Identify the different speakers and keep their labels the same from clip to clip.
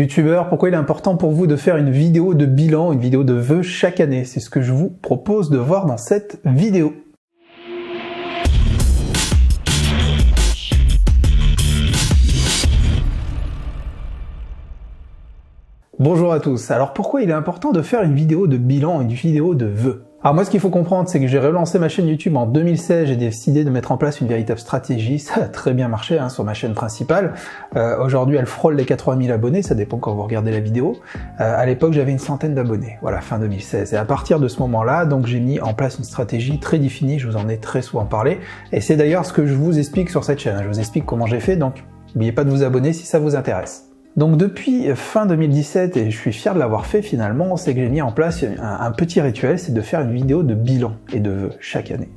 Speaker 1: Youtubeur, pourquoi il est important pour vous de faire une vidéo de bilan, une vidéo de vœux chaque année? C'est ce que je vous propose de voir dans cette vidéo. Bonjour à tous. Alors pourquoi il est important de faire une vidéo de bilan, une vidéo de vœux? Alors moi, ce qu'il faut comprendre, c'est que j'ai relancé ma chaîne YouTube en 2016, j'ai décidé de mettre en place une véritable stratégie, ça a très bien marché sur ma chaîne principale. Aujourd'hui, elle frôle les 80 000 abonnés, ça dépend quand vous regardez la vidéo. À l'époque, j'avais une centaine d'abonnés, voilà, fin 2016. Et à partir de ce moment-là, donc j'ai mis en place une stratégie très définie, je vous en ai très souvent parlé, et c'est d'ailleurs ce que je vous explique sur cette chaîne. Je vous explique comment j'ai fait, donc n'oubliez pas de vous abonner si ça vous intéresse. Donc depuis fin 2017, et je suis fier de l'avoir fait finalement, c'est que j'ai mis en place un petit rituel, c'est de faire une vidéo de bilan et de vœux chaque année.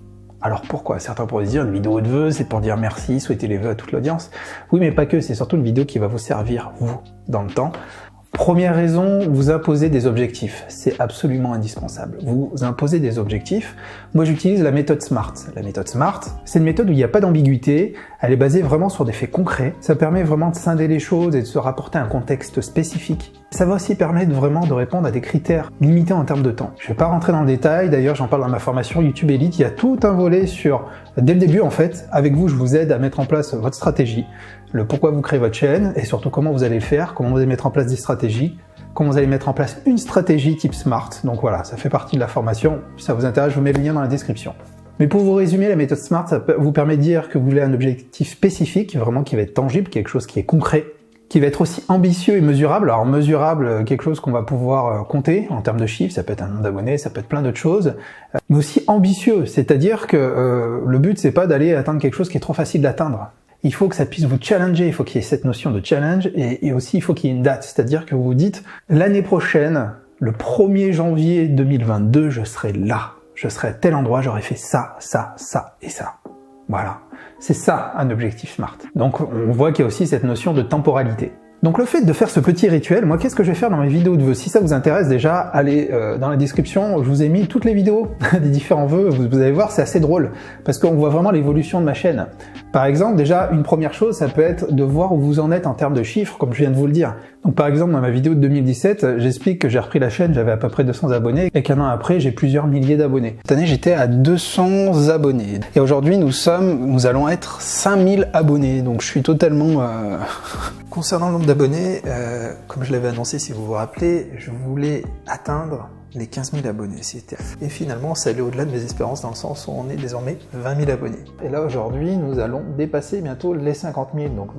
Speaker 1: Alors pourquoi? Certains pourraient se dire, une vidéo de vœux, c'est pour dire merci, souhaiter les vœux à toute l'audience. Oui, mais pas que, c'est surtout une vidéo qui va vous servir, vous, dans le temps. Première raison, vous imposez des objectifs. C'est absolument indispensable. Vous imposez des objectifs. Moi, j'utilise la méthode SMART. La méthode SMART, c'est une méthode où il n'y a pas d'ambiguïté. Elle est basée vraiment sur des faits concrets. Ça permet vraiment de scinder les choses et de se rapporter à un contexte spécifique. Ça va aussi permettre vraiment de répondre à des critères limités en termes de temps. Je ne vais pas rentrer dans le détail. D'ailleurs, j'en parle dans ma formation YouTube Elite. Il y a tout un volet sur, dès le début, en fait, avec vous, je vous aide à mettre en place votre stratégie, le pourquoi vous créez votre chaîne et surtout comment vous allez le faire, comment vous allez mettre en place des stratégies, comment vous allez mettre en place une stratégie type SMART. Donc voilà, ça fait partie de la formation. Si ça vous intéresse, je vous mets le lien dans la description. Mais pour vous résumer, la méthode SMART, ça vous permet de dire que vous voulez un objectif spécifique, vraiment qui va être tangible, quelque chose qui est concret, qui va être aussi ambitieux et mesurable. Alors mesurable, quelque chose qu'on va pouvoir compter en termes de chiffres, ça peut être un nombre d'abonnés, ça peut être plein d'autres choses, mais aussi ambitieux, c'est-à-dire que le but c'est pas d'aller atteindre quelque chose qui est trop facile d'atteindre. Il faut que ça puisse vous challenger, il faut qu'il y ait cette notion de challenge, et aussi il faut qu'il y ait une date, c'est-à-dire que vous vous dites, l'année prochaine, le 1er janvier 2022, je serai là, je serai à tel endroit, j'aurai fait ça, ça, ça et ça. Voilà, c'est ça un objectif SMART. Donc on voit qu'il y a aussi cette notion de temporalité. Donc le fait de faire ce petit rituel, moi qu'est-ce que je vais faire dans mes vidéos de vœux? Si ça vous intéresse déjà, allez dans la description, je vous ai mis toutes les vidéos des différents vœux, vous allez voir, c'est assez drôle, parce qu'on voit vraiment l'évolution de ma chaîne. Par exemple, déjà, une première chose, ça peut être de voir où vous en êtes en termes de chiffres, comme je viens de vous le dire. Donc par exemple, dans ma vidéo de 2017, j'explique que j'ai repris la chaîne, j'avais à peu près 200 abonnés, et qu'un an après, j'ai plusieurs milliers d'abonnés. Cette année, j'étais à 200 abonnés. Et aujourd'hui, nous allons être 5000 abonnés, donc je suis totalement... Concernant le nombre d'abonnés, comme je l'avais annoncé, si vous vous rappelez, je voulais atteindre les 15 000 abonnés. Et finalement, ça allait au-delà de mes espérances dans le sens où on est désormais 20 000 abonnés. Et là, aujourd'hui, nous allons dépasser bientôt les 50 000. Donc,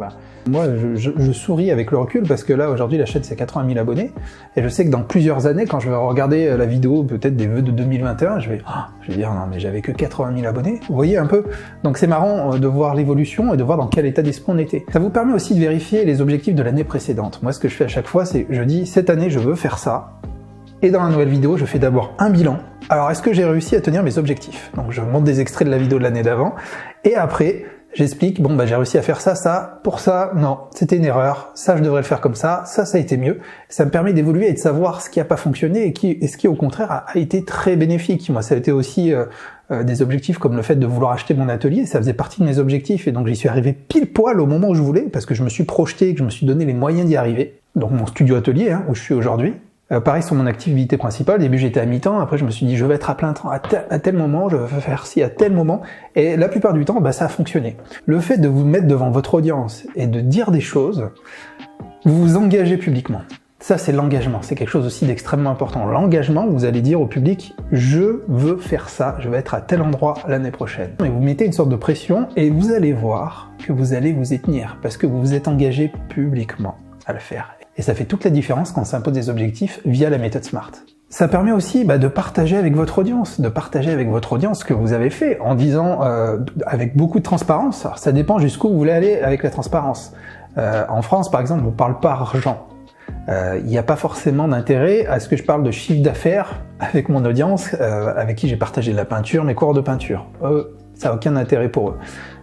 Speaker 1: moi, je souris avec le recul parce que là, aujourd'hui, la chaîne, c'est 80 000 abonnés. Et je sais que dans plusieurs années, quand je vais regarder la vidéo, peut-être des vœux de 2021, je vais dire, non, mais j'avais que 80 000 abonnés. Vous voyez un peu? Donc, c'est marrant de voir l'évolution et de voir dans quel état d'esprit on était. Ça vous permet aussi de vérifier les objectifs de l'année précédente. Moi, ce que je fais à chaque fois, c'est je dis, cette année, je veux faire ça. Et dans la nouvelle vidéo, je fais d'abord un bilan. Alors, est-ce que j'ai réussi à tenir mes objectifs? Donc, je montre des extraits de la vidéo de l'année d'avant. Et après, j'explique, bon, j'ai réussi à faire ça, ça. Pour ça, non, c'était une erreur. Ça, je devrais le faire comme ça. Ça a été mieux. Ça me permet d'évoluer et de savoir ce qui n'a pas fonctionné et ce qui, au contraire, a été très bénéfique. Moi, ça a été aussi des objectifs comme le fait de vouloir acheter mon atelier. Ça faisait partie de mes objectifs. Et donc, j'y suis arrivé pile poil au moment où je voulais parce que je me suis projeté, que je me suis donné les moyens d'y arriver. Donc, mon studio atelier, où je suis aujourd'hui. Pareil sur mon activité principale, au début j'étais à mi-temps, après je me suis dit je vais être à plein temps à tel moment, je vais faire ci à tel moment, et la plupart du temps ça a fonctionné. Le fait de vous mettre devant votre audience et de dire des choses, vous vous engagez publiquement. Ça c'est l'engagement, c'est quelque chose aussi d'extrêmement important. L'engagement, vous allez dire au public je veux faire ça, je vais être à tel endroit l'année prochaine. Et vous mettez une sorte de pression et vous allez voir que vous allez vous y tenir, parce que vous vous êtes engagé publiquement à le faire. Et ça fait toute la différence quand on s'impose des objectifs via la méthode SMART. Ça permet aussi de partager avec votre audience, ce que vous avez fait en disant avec beaucoup de transparence. Alors ça dépend jusqu'où vous voulez aller avec la transparence. En France, par exemple, on ne parle pas argent. Il n'y a pas forcément d'intérêt à ce que je parle de chiffre d'affaires avec mon audience, avec qui j'ai partagé de la peinture, mes cours de peinture. Ça n'a aucun intérêt pour eux.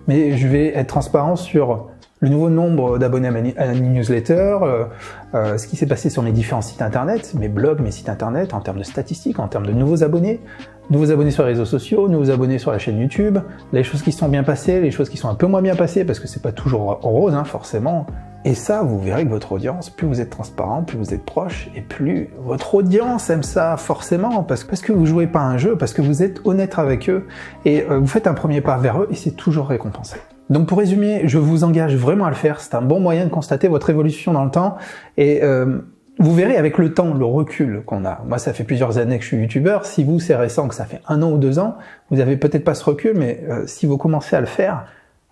Speaker 1: Mais je vais être transparent sur le nouveau nombre d'abonnés à la newsletter, ce qui s'est passé sur mes différents sites internet, mes blogs, mes sites internet, en termes de statistiques, en termes de nouveaux abonnés sur les réseaux sociaux, nouveaux abonnés sur la chaîne YouTube, les choses qui sont bien passées, les choses qui sont un peu moins bien passées, parce que c'est pas toujours rose, forcément. Et ça, vous verrez que votre audience, plus vous êtes transparent, plus vous êtes proche, et plus votre audience aime ça forcément, parce que vous jouez pas un jeu, parce que vous êtes honnête avec eux, et vous faites un premier pas vers eux, et c'est toujours récompensé. Donc pour résumer, je vous engage vraiment à le faire, c'est un bon moyen de constater votre évolution dans le temps, et vous verrez avec le temps, le recul qu'on a. Moi, ça fait plusieurs années que je suis youtubeur, si vous, c'est récent, que ça fait 1 an ou 2 ans, vous avez peut-être pas ce recul, mais si vous commencez à le faire,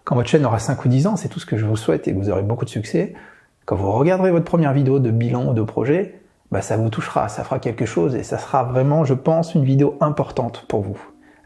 Speaker 1: quand votre chaîne aura 5 ou 10 ans, c'est tout ce que je vous souhaite et vous aurez beaucoup de succès. Quand vous regarderez votre première vidéo de bilan ou de projet, bah ça vous touchera, ça fera quelque chose et ça sera vraiment, je pense, une vidéo importante pour vous.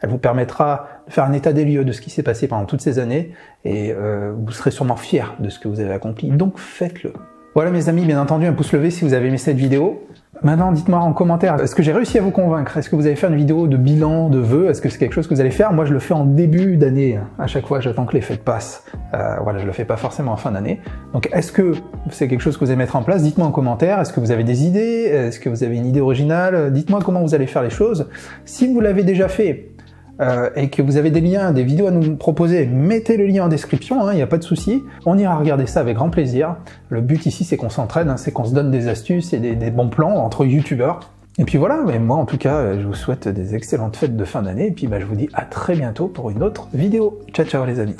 Speaker 1: Elle vous permettra de faire un état des lieux de ce qui s'est passé pendant toutes ces années et vous serez sûrement fiers de ce que vous avez accompli, donc faites-le. Voilà mes amis, bien entendu, un pouce levé si vous avez aimé cette vidéo. Maintenant, dites-moi en commentaire, est-ce que j'ai réussi à vous convaincre? Est-ce que vous allez faire une vidéo de bilan, de vœux? Est-ce que c'est quelque chose que vous allez faire? Moi, je le fais en début d'année. À chaque fois, j'attends que les fêtes passent. Voilà, je le fais pas forcément en fin d'année. Donc, est-ce que c'est quelque chose que vous allez mettre en place? Dites-moi en commentaire. Est-ce que vous avez des idées? Est-ce que vous avez une idée originale? Dites-moi comment vous allez faire les choses. Si vous l'avez déjà fait, et que vous avez des liens, des vidéos à nous proposer, mettez le lien en description, il n'y a pas de souci. On ira regarder ça avec grand plaisir. Le but ici, c'est qu'on s'entraide, c'est qu'on se donne des astuces et des bons plans entre youtubeurs. Et puis voilà, mais moi en tout cas, je vous souhaite des excellentes fêtes de fin d'année, et puis je vous dis à très bientôt pour une autre vidéo. Ciao ciao les amis.